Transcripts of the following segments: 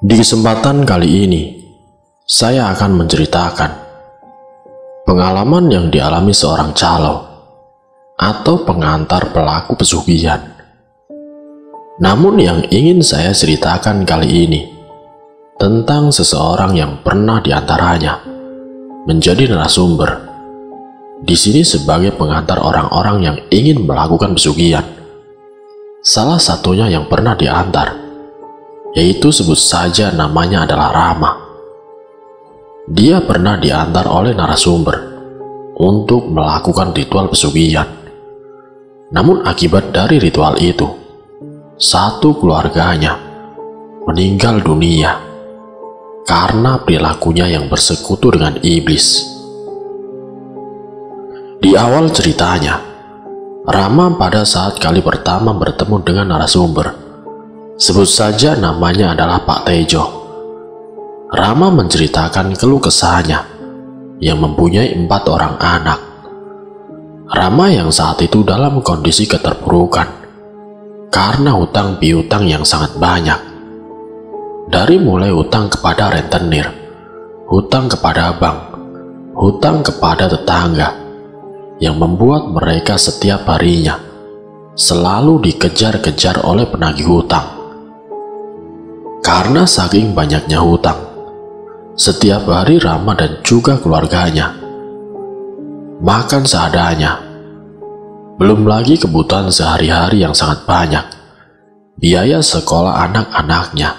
Di kesempatan kali ini, saya akan menceritakan pengalaman yang dialami seorang calo atau pengantar pelaku pesugihan. Namun yang ingin saya ceritakan kali ini tentang seseorang yang pernah diantaranya menjadi narasumber di sini sebagai pengantar orang-orang yang ingin melakukan pesugihan. Salah satunya yang pernah diantar, yaitu sebut saja namanya adalah Rama. Dia pernah diantar oleh narasumber untuk melakukan ritual pesugihan. Namun akibat dari ritual itu, satu keluarganya meninggal dunia karena perilakunya yang bersekutu dengan iblis. Di awal ceritanya, Rama pada saat kali pertama bertemu dengan narasumber, sebut saja namanya adalah Pak Tejo. Rama menceritakan keluh kesahnya yang mempunyai 4 orang anak. Rama yang saat itu dalam kondisi keterpurukan karena hutang piutang yang sangat banyak. Dari mulai hutang kepada rentenir, hutang kepada bank, hutang kepada tetangga, yang membuat mereka setiap harinya selalu dikejar-kejar oleh penagih hutang. Karena saking banyaknya hutang, setiap hari Rama dan juga keluarganya makan seadanya. Belum lagi kebutuhan sehari-hari yang sangat banyak. Biaya sekolah anak-anaknya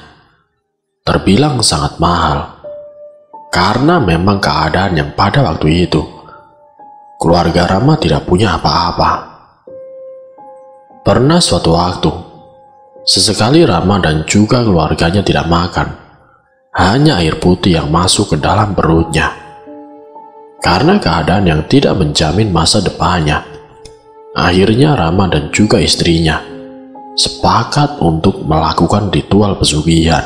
terbilang sangat mahal. Karena memang keadaan yang pada waktu itu keluarga Rama tidak punya apa-apa. Pernah suatu waktu, sesekali Rama dan juga keluarganya tidak makan, hanya air putih yang masuk ke dalam perutnya. Karena keadaan yang tidak menjamin masa depannya, akhirnya Rama dan juga istrinya sepakat untuk melakukan ritual pesugihan.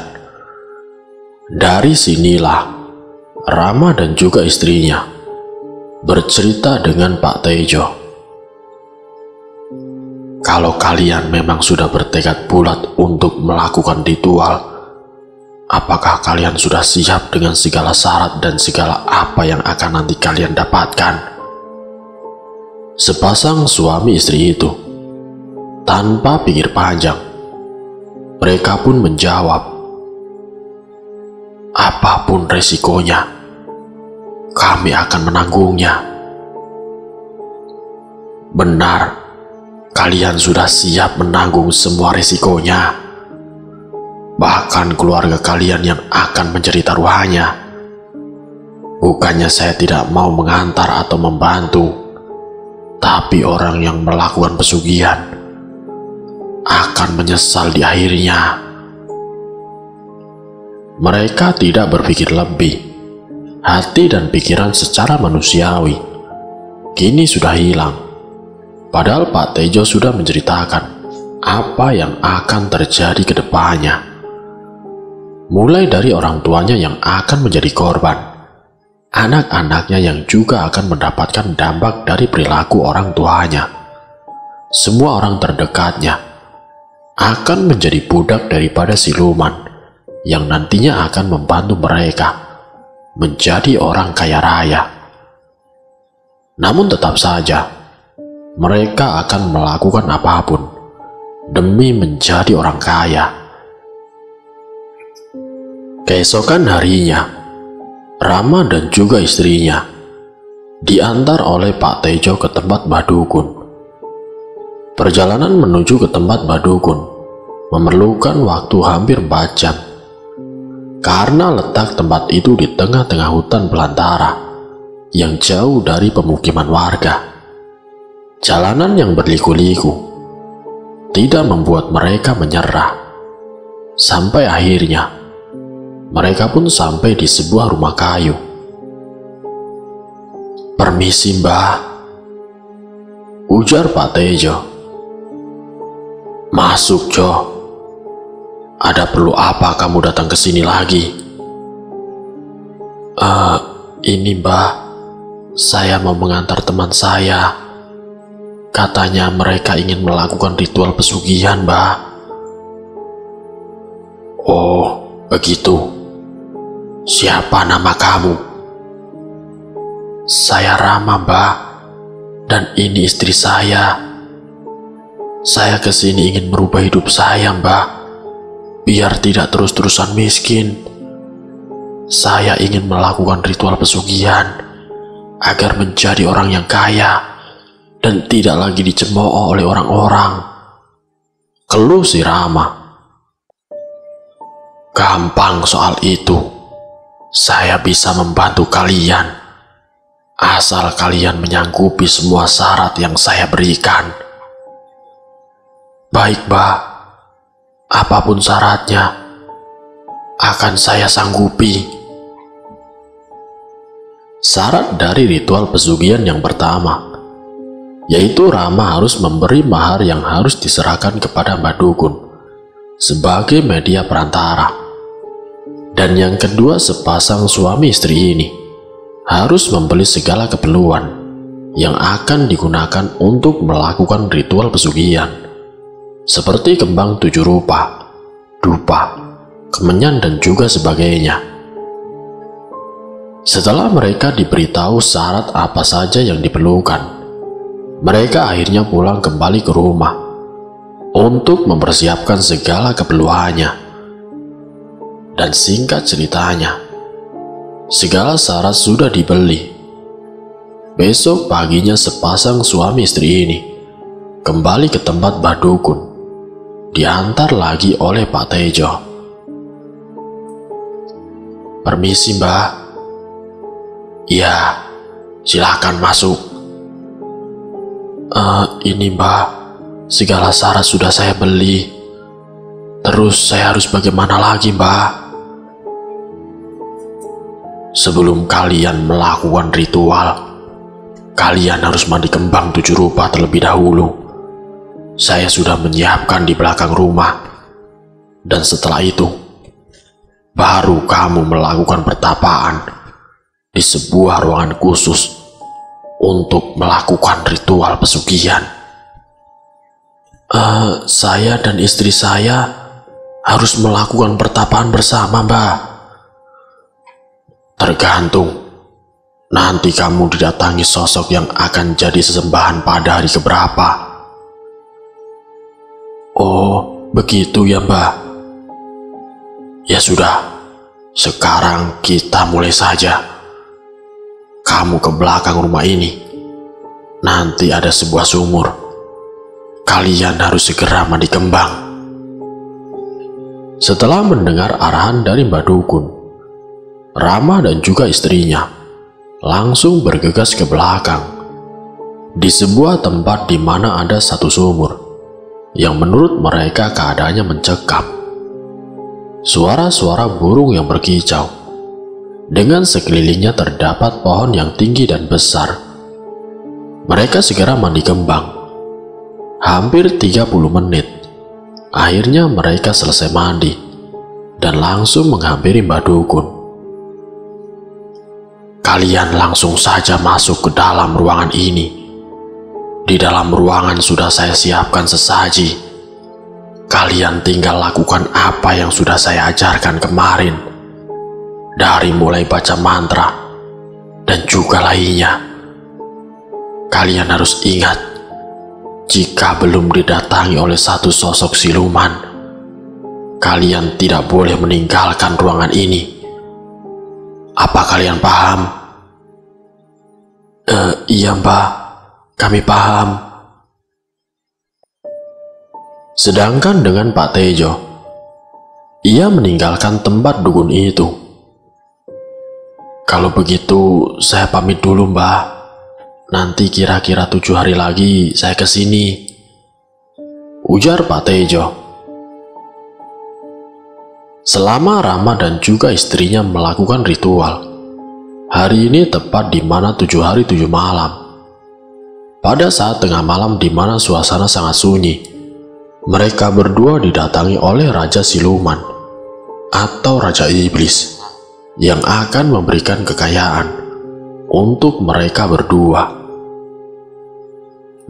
Dari sinilah Rama dan juga istrinya bercerita dengan Pak Tejo. Kalau kalian memang sudah bertekad bulat untuk melakukan ritual, apakah kalian sudah siap dengan segala syarat dan segala apa yang akan nanti kalian dapatkan? Sepasang suami istri itu, tanpa pikir panjang, mereka pun menjawab, apapun resikonya, kami akan menanggungnya. Benar, kalian sudah siap menanggung semua resikonya. Bahkan keluarga kalian yang akan menjadi taruhannya. Bukannya saya tidak mau mengantar atau membantu, tapi orang yang melakukan pesugihan akan menyesal di akhirnya. Mereka tidak berpikir lebih. Hati dan pikiran secara manusiawi kini sudah hilang. Padahal Pak Tejo sudah menceritakan apa yang akan terjadi ke depannya. Mulai dari orang tuanya yang akan menjadi korban, anak-anaknya yang juga akan mendapatkan dampak dari perilaku orang tuanya. Semua orang terdekatnya akan menjadi budak daripada siluman yang nantinya akan membantu mereka menjadi orang kaya raya. Namun tetap saja, mereka akan melakukan apapun demi menjadi orang kaya. Keesokan harinya, Rama dan juga istrinya diantar oleh Pak Tejo ke tempat Badukun. Perjalanan menuju ke tempat Badukun memerlukan waktu hampir 4 jam. Karena letak tempat itu di tengah-tengah hutan belantara yang jauh dari pemukiman warga. Jalanan yang berliku-liku tidak membuat mereka menyerah. Sampai akhirnya mereka pun sampai di sebuah rumah kayu. "Permisi Mbah," ujar Pak Tejo. "Masuk Jo. Ada perlu apa kamu datang ke sini lagi?" Ini Mbah, saya mau mengantar teman saya. Katanya mereka ingin melakukan ritual pesugihan Mbah." "Oh, begitu. Siapa nama kamu? Saya Rama, Mbah. Dan ini istri saya. Saya kesini ingin merubah hidup saya, Mbah, biar tidak terus-terusan miskin. Saya ingin melakukan ritual pesugihan agar menjadi orang yang kaya dan tidak lagi dicemooh oleh orang-orang, keluh si Rama. Gampang soal itu. Saya bisa membantu kalian, asal kalian menyanggupi semua syarat yang saya berikan. Baik, Mbah. Apapun syaratnya, akan saya sanggupi. Syarat dari ritual pesugihan yang pertama, yaitu Rama harus memberi mahar yang harus diserahkan kepada Mbah Dukun sebagai media perantara. Dan yang kedua, sepasang suami istri ini harus membeli segala keperluan yang akan digunakan untuk melakukan ritual pesugihan, seperti kembang 7 rupa, dupa, kemenyan, dan juga sebagainya. Setelah mereka diberitahu syarat apa saja yang diperlukan, mereka akhirnya pulang kembali ke rumah untuk mempersiapkan segala keperluannya. Dan singkat ceritanya, segala syarat sudah dibeli. Besok paginya sepasang suami istri ini kembali ke tempat Mbah Dukun, diantar lagi oleh Pak Tejo. Permisi, Mbah. Iya, silakan masuk. Ini, Mbah, segala syarat sudah saya beli. Terus saya harus bagaimana lagi, Mbah? Sebelum kalian melakukan ritual, kalian harus mandi kembang 7 rupa terlebih dahulu. Saya sudah menyiapkan di belakang rumah. Dan setelah itu, baru kamu melakukan pertapaan di sebuah ruangan khusus untuk melakukan ritual pesugihan. Saya dan istri saya harus melakukan pertapaan bersama, Mbah. Tergantung. Nanti kamu didatangi sosok yang akan jadi sesembahan pada hari keberapa. Oh, begitu ya, Mbah. Ya sudah, sekarang kita mulai saja. Kamu ke belakang rumah ini. Nanti ada sebuah sumur. Kalian harus segera mandi kembang. Setelah mendengar arahan dari Mbah Dukun, Rama dan juga istrinya langsung bergegas ke belakang, di sebuah tempat di mana ada satu sumur yang menurut mereka keadaannya mencekam. Suara-suara burung yang berkicau, dengan sekelilingnya terdapat pohon yang tinggi dan besar. Mereka segera mandi kembang. Hampir 30 menit, akhirnya mereka selesai mandi dan langsung menghampiri Mbah Dukun. Kalian langsung saja masuk ke dalam ruangan ini. Di dalam ruangan sudah saya siapkan sesaji. Kalian tinggal lakukan apa yang sudah saya ajarkan kemarin, dari mulai baca mantra dan juga lainnya. Kalian harus ingat, jika belum didatangi oleh satu sosok siluman, kalian tidak boleh meninggalkan ruangan ini. Apa kalian paham? Iya, Mbah, kami paham. Sedangkan dengan Pak Tejo, ia meninggalkan tempat dukun itu. Kalau begitu, saya pamit dulu, Mbah. Nanti kira-kira 7 hari lagi saya kesini, ujar Pak Tejo. Selama Rama dan juga istrinya melakukan ritual, hari ini tepat di mana 7 hari 7 malam. Pada saat tengah malam di mana suasana sangat sunyi, mereka berdua didatangi oleh Raja Siluman atau Raja Iblis yang akan memberikan kekayaan untuk mereka berdua.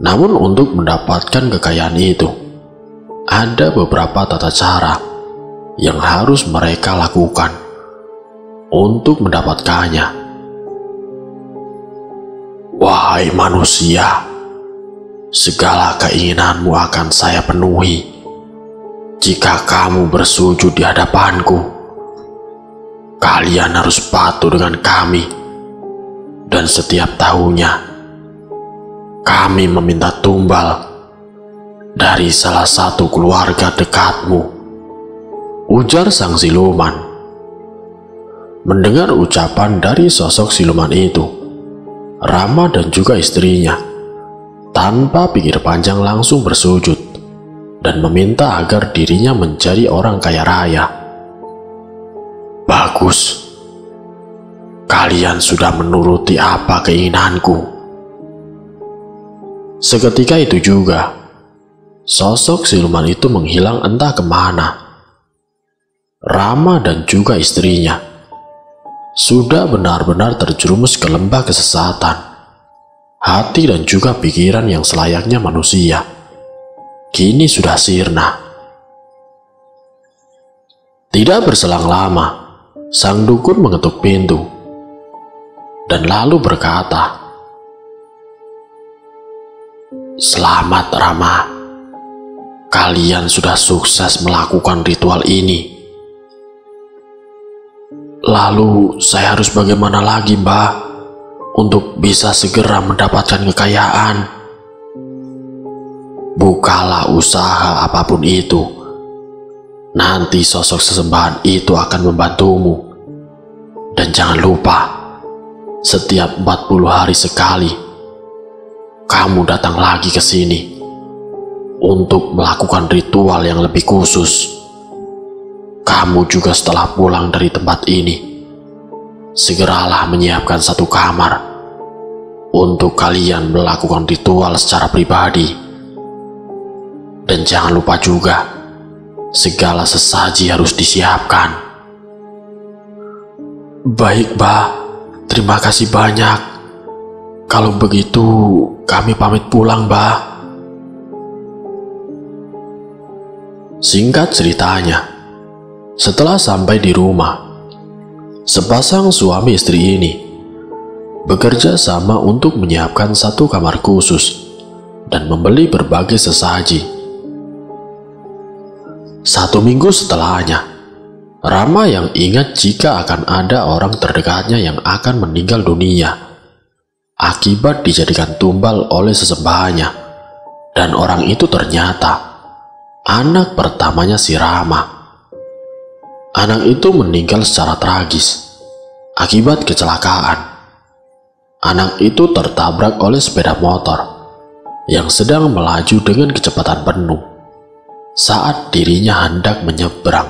Namun untuk mendapatkan kekayaan itu, ada beberapa tata cara yang harus mereka lakukan untuk mendapatkannya. Wahai manusia, segala keinginanmu akan saya penuhi jika kamu bersujud di hadapanku. Kalian harus patuh dengan kami, dan setiap tahunnya kami meminta tumbal dari salah satu keluarga dekatmu, ujar sang siluman. Mendengar ucapan dari sosok siluman itu, Rama dan juga istrinya tanpa pikir panjang langsung bersujud dan meminta agar dirinya menjadi orang kaya raya. Bagus, kalian sudah menuruti apa keinginanku. Seketika itu juga, sosok siluman itu menghilang entah kemana. Rama dan juga istrinya sudah benar-benar terjerumus ke lembah kesesatan. Hati dan juga pikiran yang selayaknya manusia kini sudah sirna. Tidak berselang lama, sang dukun mengetuk pintu dan lalu berkata, "Selamat Rama, kalian sudah sukses melakukan ritual ini. Lalu saya harus bagaimana lagi, Mbah, untuk bisa segera mendapatkan kekayaan?" "Bukalah usaha apapun itu. Nanti sosok sesembahan itu akan membantumu. Dan jangan lupa, setiap 40 hari sekali, kamu datang lagi ke sini untuk melakukan ritual yang lebih khusus. Kamu juga setelah pulang dari tempat ini, segeralah menyiapkan satu kamar untuk kalian melakukan ritual secara pribadi. Dan jangan lupa juga, segala sesaji harus disiapkan." "Baik, Mbah. Terima kasih banyak. Kalau begitu, kami pamit pulang, Mbah." Singkat ceritanya, setelah sampai di rumah, sepasang suami istri ini bekerja sama untuk menyiapkan satu kamar khusus dan membeli berbagai sesaji. 1 minggu setelahnya, Rama yang ingat jika akan ada orang terdekatnya yang akan meninggal dunia akibat dijadikan tumbal oleh sesembahannya, dan orang itu ternyata anak pertamanya si Rama. Anak itu meninggal secara tragis akibat kecelakaan. Anak itu tertabrak oleh sepeda motor yang sedang melaju dengan kecepatan penuh saat dirinya hendak menyeberang.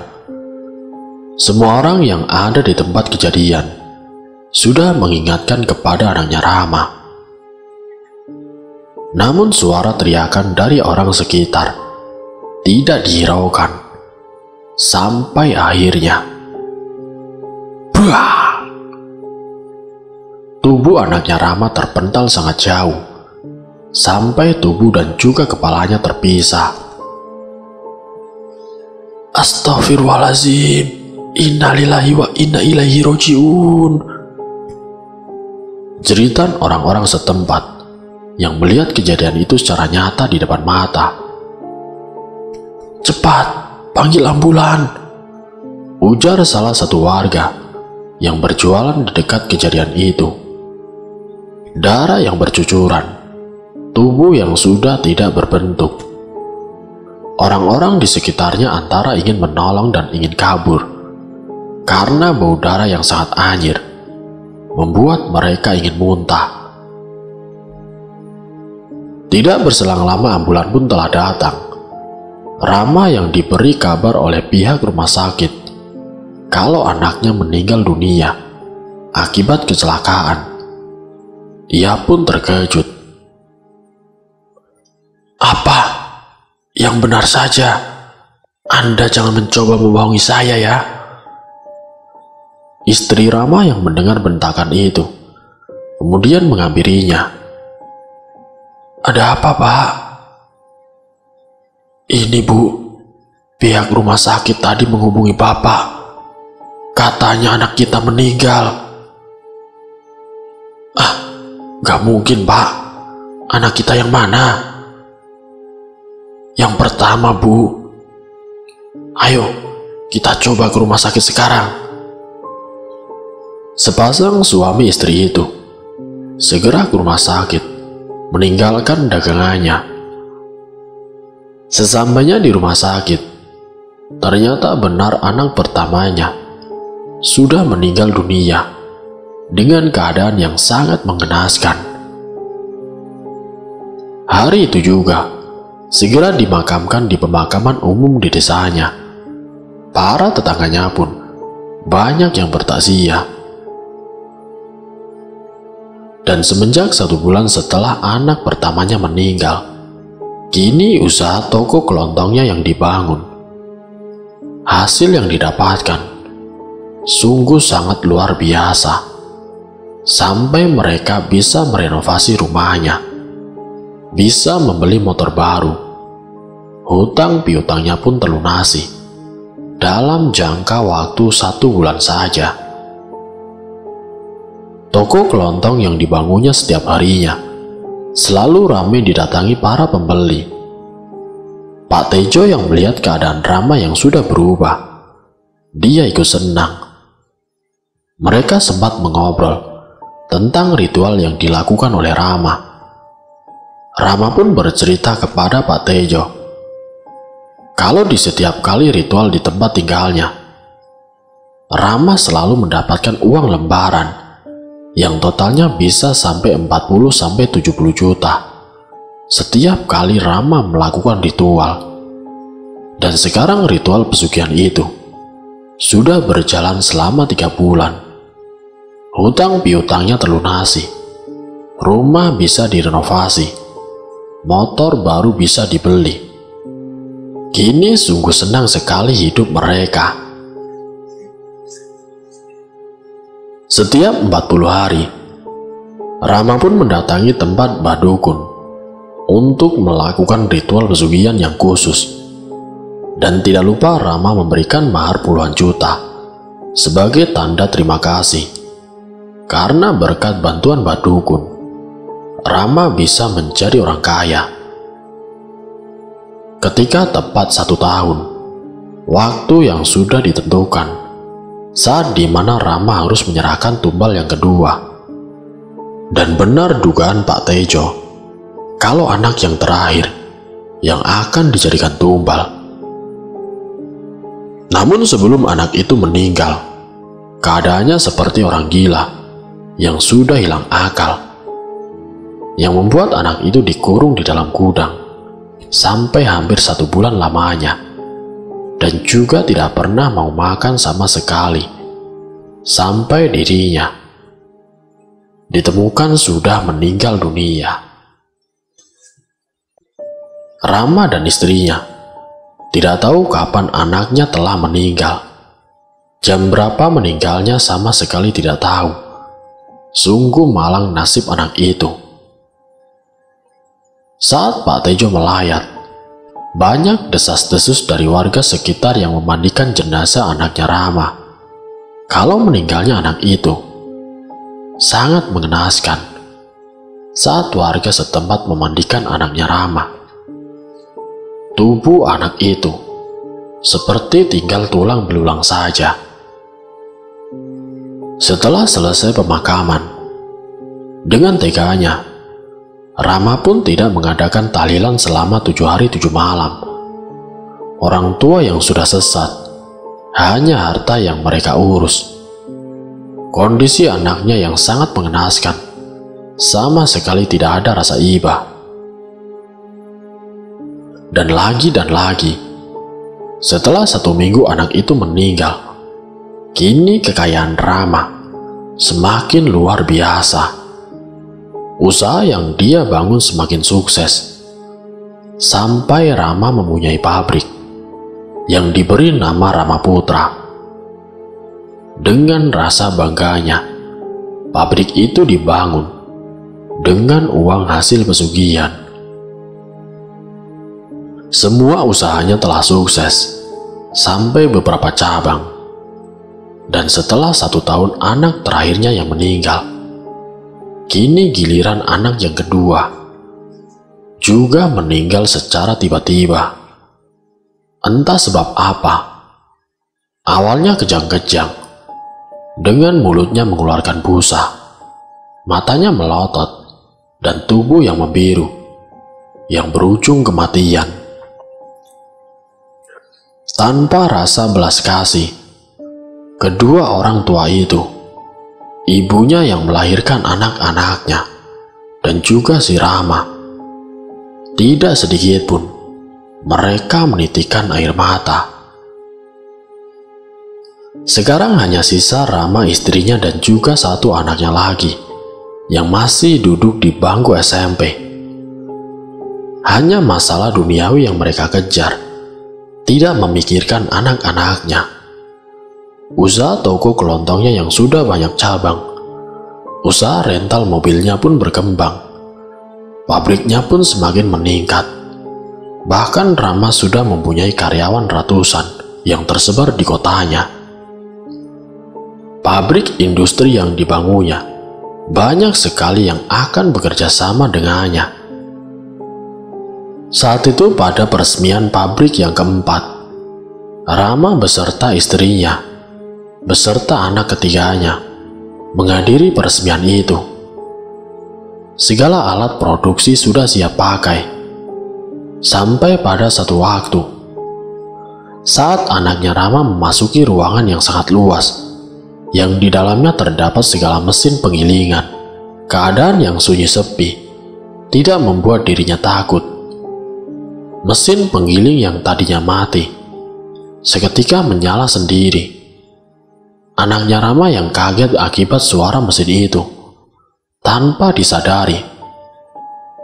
Semua orang yang ada di tempat kejadian sudah mengingatkan kepada anaknya Rama. Namun suara teriakan dari orang sekitar tidak dihiraukan sampai akhirnya buah! Tubuh anaknya Rama terpental sangat jauh sampai tubuh dan juga kepalanya terpisah. "Astaghfirullahaladzim, innalillahi wa inna ilaihi roji'un," jeritan orang-orang setempat yang melihat kejadian itu secara nyata di depan mata. "Cepat, panggil ambulan," ujar salah satu warga yang berjualan di dekat kejadian itu. Darah yang bercucuran, tubuh yang sudah tidak berbentuk. Orang-orang di sekitarnya antara ingin menolong dan ingin kabur karena bau darah yang sangat anyir membuat mereka ingin muntah. Tidak berselang lama ambulan pun telah datang. Rama yang diberi kabar oleh pihak rumah sakit kalau anaknya meninggal dunia akibat kecelakaan. Ia pun terkejut. "Apa? Yang benar saja, Anda jangan mencoba membohongi saya ya." Istri Rama yang mendengar bentakan itu kemudian menghampirinya. "Ada apa, Pak?" "Ini Bu, Pihak rumah sakit tadi menghubungi Bapak. Katanya anak kita meninggal. Gak mungkin, Pak. Anak kita yang mana? Yang pertama, Bu. Ayo, kita coba ke rumah sakit sekarang. Sepasang suami istri itu segera ke rumah sakit, meninggalkan dagangannya. Sesampainya di rumah sakit, ternyata benar anak pertamanya sudah meninggal dunia dengan keadaan yang sangat mengenaskan. Hari itu juga segera dimakamkan di pemakaman umum di desanya. Para tetangganya pun banyak yang bertakziah. Dan semenjak 1 bulan setelah anak pertamanya meninggal, kini usaha toko kelontongnya yang dibangun. Hasil yang didapatkan sungguh sangat luar biasa. Sampai mereka bisa merenovasi rumahnya, bisa membeli motor baru. Hutang piutangnya pun terlunasi dalam jangka waktu 1 bulan saja. Toko kelontong yang dibangunnya setiap harinya selalu ramai didatangi para pembeli. Pak Tejo yang melihat keadaan Rama yang sudah berubah, dia ikut senang. Mereka sempat mengobrol tentang ritual yang dilakukan oleh Rama. Rama pun bercerita kepada Pak Tejo kalau di setiap kali ritual di tempat tinggalnya, Rama selalu mendapatkan uang lembaran yang totalnya bisa sampai 40-70 juta setiap kali Rama melakukan ritual. Dan sekarang ritual pesugihan itu sudah berjalan selama 3 bulan. Hutang piutangnya terlunasi, rumah bisa direnovasi, motor baru bisa dibeli. Kini sungguh senang sekali hidup mereka. Setiap 40 hari, Rama pun mendatangi tempat Mbah Dukun untuk melakukan ritual pesugihan yang khusus. Dan tidak lupa Rama memberikan mahar puluhan juta sebagai tanda terima kasih. Karena berkat bantuan Mbah Dukun, Rama bisa menjadi orang kaya. Ketika tepat 1 tahun, waktu yang sudah ditentukan, saat dimana Rama harus menyerahkan tumbal yang kedua. Dan benar dugaan Pak Tejo, kalau anak yang terakhir yang akan dijadikan tumbal. Namun sebelum anak itu meninggal, keadaannya seperti orang gila yang sudah hilang akal, yang membuat anak itu dikurung di dalam gudang sampai hampir 1 bulan lamanya, dan juga tidak pernah mau makan sama sekali, sampai dirinya ditemukan sudah meninggal dunia. Rama dan istrinya tidak tahu kapan anaknya telah meninggal. Jam berapa meninggalnya sama sekali tidak tahu. Sungguh malang nasib anak itu. Saat Pak Tejo melayat, banyak desas-desus dari warga sekitar yang memandikan jenazah anaknya Rama. Kalau meninggalnya anak itu sangat mengenaskan. Saat warga setempat memandikan anaknya Rama, tubuh anak itu seperti tinggal tulang belulang saja. Setelah selesai pemakaman, dengan teganya, Rama pun tidak mengadakan tahlilan selama 7 hari 7 malam. Orang tua yang sudah sesat, hanya harta yang mereka urus. Kondisi anaknya yang sangat mengenaskan, sama sekali tidak ada rasa iba. Dan lagi, setelah 1 minggu anak itu meninggal. Kini kekayaan Rama semakin luar biasa. Usaha yang dia bangun semakin sukses, sampai Rama mempunyai pabrik yang diberi nama Rama Putra. Dengan rasa bangganya, pabrik itu dibangun dengan uang hasil pesugihan. Semua usahanya telah sukses, sampai beberapa cabang. Dan setelah 1 tahun anak terakhirnya yang meninggal, kini giliran anak yang kedua juga meninggal secara tiba-tiba. Entah sebab apa, awalnya kejang-kejang, dengan mulutnya mengeluarkan busa, matanya melotot, dan tubuh yang membiru, yang berujung kematian. Tanpa rasa belas kasih, kedua orang tua itu, ibunya yang melahirkan anak-anaknya, dan juga si Rama, tidak sedikit pun mereka menitikkan air mata. Sekarang hanya sisa Rama, istrinya, dan juga 1 anaknya lagi yang masih duduk di bangku SMP. Hanya masalah duniawi yang mereka kejar, tidak memikirkan anak-anaknya. Usaha toko kelontongnya yang sudah banyak cabang, usaha rental mobilnya pun berkembang, pabriknya pun semakin meningkat. Bahkan Rama sudah mempunyai karyawan ratusan yang tersebar di kotanya. Pabrik industri yang dibangunnya, banyak sekali yang akan bekerja sama dengannya. Saat itu pada peresmian pabrik yang keempat, Rama beserta istrinya, beserta anak ketiganya, menghadiri peresmian itu. Segala alat produksi sudah siap pakai. Sampai pada satu waktu, saat anaknya Rama memasuki ruangan yang sangat luas, yang di dalamnya terdapat segala mesin penggilingan, keadaan yang sunyi sepi tidak membuat dirinya takut. Mesin penggiling yang tadinya mati seketika menyala sendiri. Anaknya Rama yang kaget akibat suara mesin itu, tanpa disadari,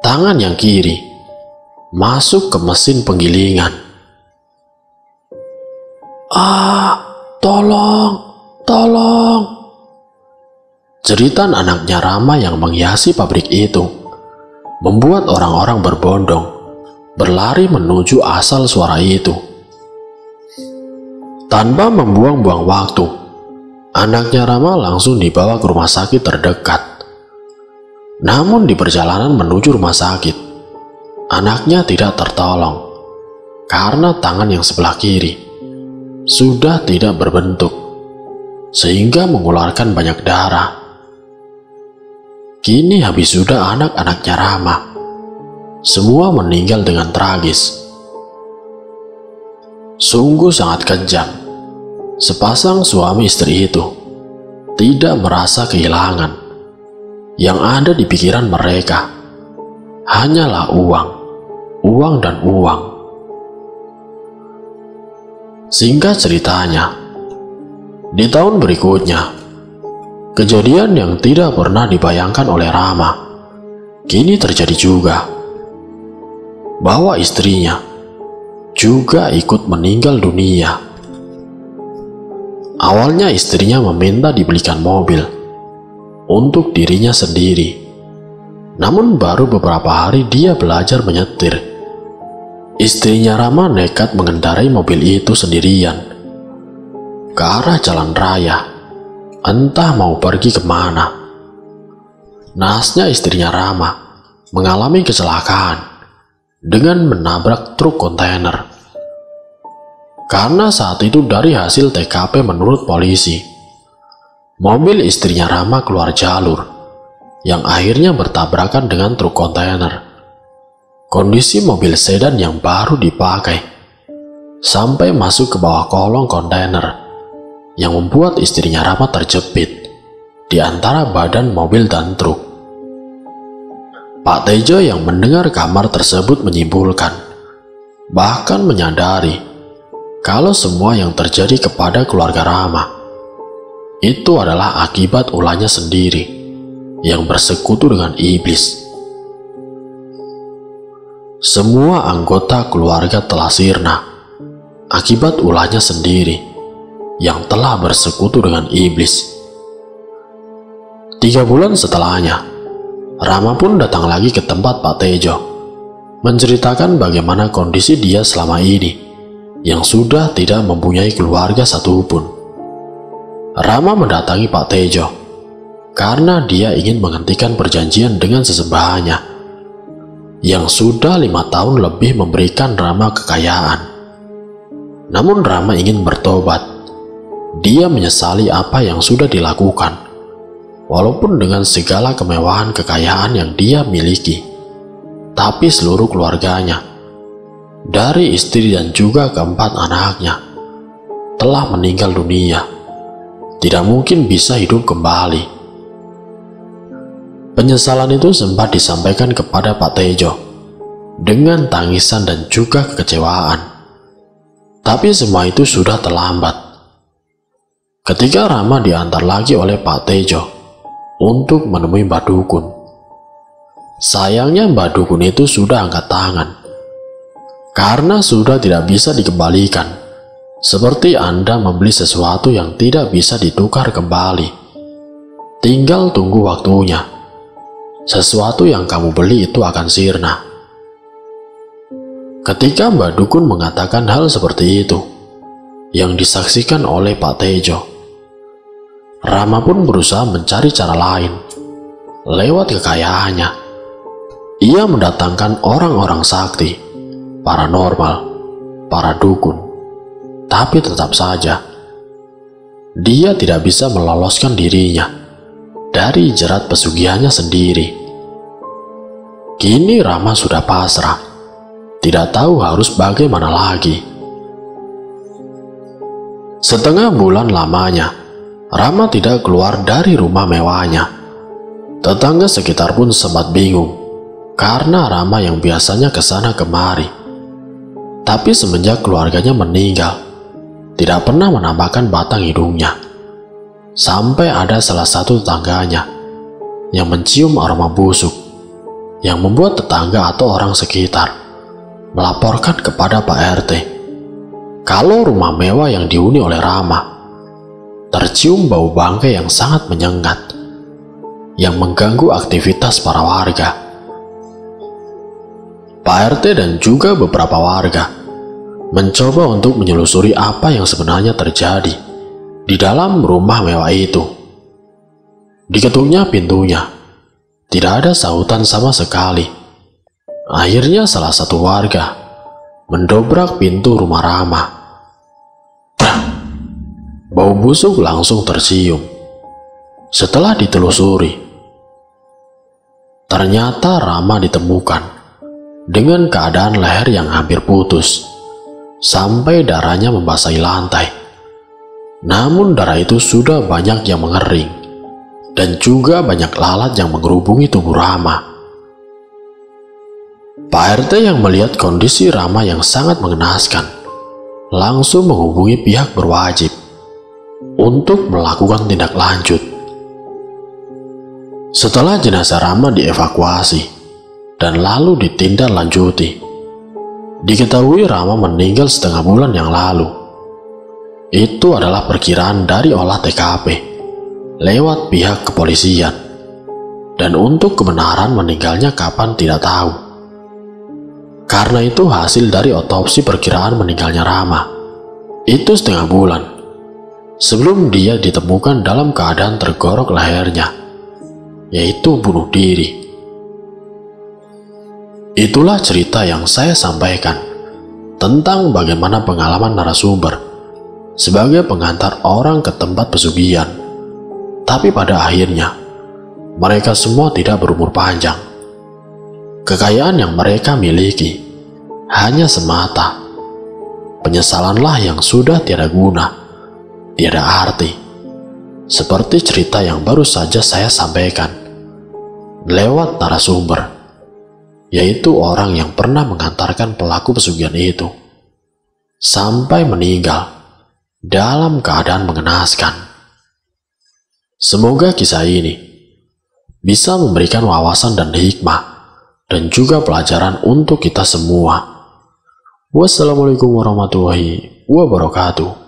tangan yang kiri masuk ke mesin penggilingan. Tolong, tolong. Jeritan anaknya Rama yang menghiasi pabrik itu membuat orang-orang berbondong berlari menuju asal suara itu. Tanpa membuang-buang waktu, anaknya Rama langsung dibawa ke rumah sakit terdekat. Namun di perjalanan menuju rumah sakit, anaknya tidak tertolong karena tangan yang sebelah kiri sudah tidak berbentuk, sehingga mengeluarkan banyak darah. Kini habis sudah anak-anaknya Rama, semua meninggal dengan tragis. Sungguh sangat kejam. Sepasang suami istri itu tidak merasa kehilangan. Yang ada di pikiran mereka hanyalah uang, uang dan uang. Singkat ceritanya, di tahun berikutnya, kejadian yang tidak pernah dibayangkan oleh Rama kini terjadi juga, bahwa istrinya juga ikut meninggal dunia. Awalnya istrinya meminta dibelikan mobil untuk dirinya sendiri. Namun baru beberapa hari dia belajar menyetir, istrinya Rama nekat mengendarai mobil itu sendirian ke arah jalan raya, entah mau pergi kemana. Naasnya istrinya Rama mengalami kecelakaan dengan menabrak truk kontainer. Karena saat itu dari hasil TKP menurut polisi, mobil istrinya Rama keluar jalur, yang akhirnya bertabrakan dengan truk kontainer. Kondisi mobil sedan yang baru dipakai sampai masuk ke bawah kolong kontainer, yang membuat istrinya Rama terjepit di antara badan mobil dan truk. Pak Tejo yang mendengar kamar tersebut menyimpulkan, bahkan menyadari kalau semua yang terjadi kepada keluarga Rama itu adalah akibat ulahnya sendiri yang bersekutu dengan iblis. Semua anggota keluarga telah sirna akibat ulahnya sendiri yang telah bersekutu dengan iblis. 3 bulan setelahnya, Rama pun datang lagi ke tempat Pak Tejo, menceritakan bagaimana kondisi dia selama ini yang sudah tidak mempunyai keluarga satupun. Rama mendatangi Pak Tejo karena dia ingin menghentikan perjanjian dengan sesembahannya yang sudah 5 tahun lebih memberikan Rama kekayaan. Namun Rama ingin bertobat. Dia menyesali apa yang sudah dilakukan, walaupun dengan segala kemewahan kekayaan yang dia miliki. Tapi seluruh keluarganya, dari istri dan juga keempat anaknya, telah meninggal dunia. Tidak mungkin bisa hidup kembali. Penyesalan itu sempat disampaikan kepada Pak Tejo dengan tangisan dan juga kekecewaan. Tapi semua itu sudah terlambat. Ketika Rama diantar lagi oleh Pak Tejo untuk menemui Mbak Dukun, sayangnya Mbak Dukun itu sudah angkat tangan karena sudah tidak bisa dikembalikan. Seperti Anda membeli sesuatu yang tidak bisa ditukar kembali. Tinggal tunggu waktunya. Sesuatu yang kamu beli itu akan sirna. Ketika Mbak Dukun mengatakan hal seperti itu, yang disaksikan oleh Pak Tejo, Rama pun berusaha mencari cara lain. Lewat kekayaannya, ia mendatangkan orang-orang sakti, paranormal, para dukun. Tapi tetap saja, dia tidak bisa meloloskan dirinya dari jerat pesugihannya sendiri. Kini Rama sudah pasrah, tidak tahu harus bagaimana lagi. Setengah bulan lamanya, Rama tidak keluar dari rumah mewahnya. Tetangga sekitar pun sempat bingung, karena Rama yang biasanya kesana kemari. Tapi semenjak keluarganya meninggal, tidak pernah menambahkan batang hidungnya. Sampai ada salah satu tetangganya yang mencium aroma busuk, yang membuat tetangga atau orang sekitar melaporkan kepada Pak RT kalau rumah mewah yang dihuni oleh Rama tercium bau bangkai yang sangat menyengat, yang mengganggu aktivitas para warga. Pak RT dan juga beberapa warga mencoba untuk menyelusuri apa yang sebenarnya terjadi di dalam rumah mewah itu. Diketuknya pintunya, tidak ada sahutan sama sekali. Akhirnya salah satu warga mendobrak pintu rumah Rama. Bau busuk langsung tercium. Setelah ditelusuri, ternyata Rama ditemukan dengan keadaan leher yang hampir putus, sampai darahnya membasahi lantai. Namun darah itu sudah banyak yang mengering, dan juga banyak lalat yang mengerubungi tubuh Rama. Pak RT yang melihat kondisi Rama yang sangat mengenaskan, langsung menghubungi pihak berwajib untuk melakukan tindak lanjut. Setelah jenazah Rama dievakuasi dan lalu ditindaklanjuti, diketahui Rama meninggal setengah bulan yang lalu. Itu adalah perkiraan dari olah TKP lewat pihak kepolisian, dan untuk kebenaran meninggalnya kapan tidak tahu. Karena itu hasil dari otopsi perkiraan meninggalnya Rama itu setengah bulan sebelum dia ditemukan dalam keadaan tergorok lehernya, yaitu bunuh diri. Itulah cerita yang saya sampaikan tentang bagaimana pengalaman narasumber sebagai pengantar orang ke tempat pesugihan. Tapi pada akhirnya, mereka semua tidak berumur panjang. Kekayaan yang mereka miliki hanya semata penyesalanlah yang sudah tiada guna, tiada arti. Seperti cerita yang baru saja saya sampaikan lewat narasumber, yaitu orang yang pernah mengantarkan pelaku pesugihan itu sampai meninggal dalam keadaan mengenaskan. Semoga kisah ini bisa memberikan wawasan dan hikmah dan juga pelajaran untuk kita semua. Wassalamualaikum warahmatullahi wabarakatuh.